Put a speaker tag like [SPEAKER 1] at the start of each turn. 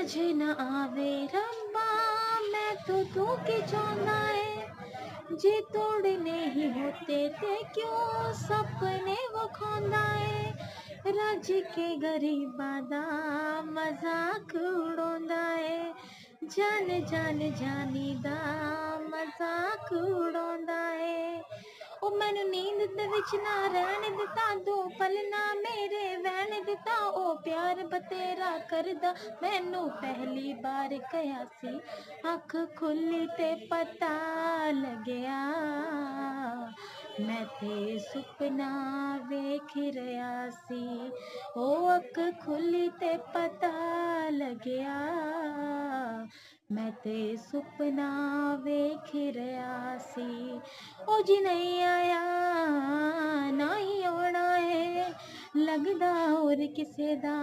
[SPEAKER 1] समझ न आवे रब्बा मैं तो तू की चाहना है जे तोड़ने ही होते ते क्यों सपने वो खोंदा है रज के गरीबां दा मजाक उड़ाउंदा है जान जान जानी दा मजाक उड़ाउंदा है ओ मैनू नींद दे विच ना रहन दिता दो पल ना मेरे वहन दिता ओ प्यार बतेरा करदा मैनू पहली बार कहा सी अख खुली ते पता लगया मैं ते सुपना वेख रहा सी ओ अख खुली ते पता लगया मैं ते सुपना वेख रहा सी ओ जी नहीं आया ना ही आना है लगदा और किसे दा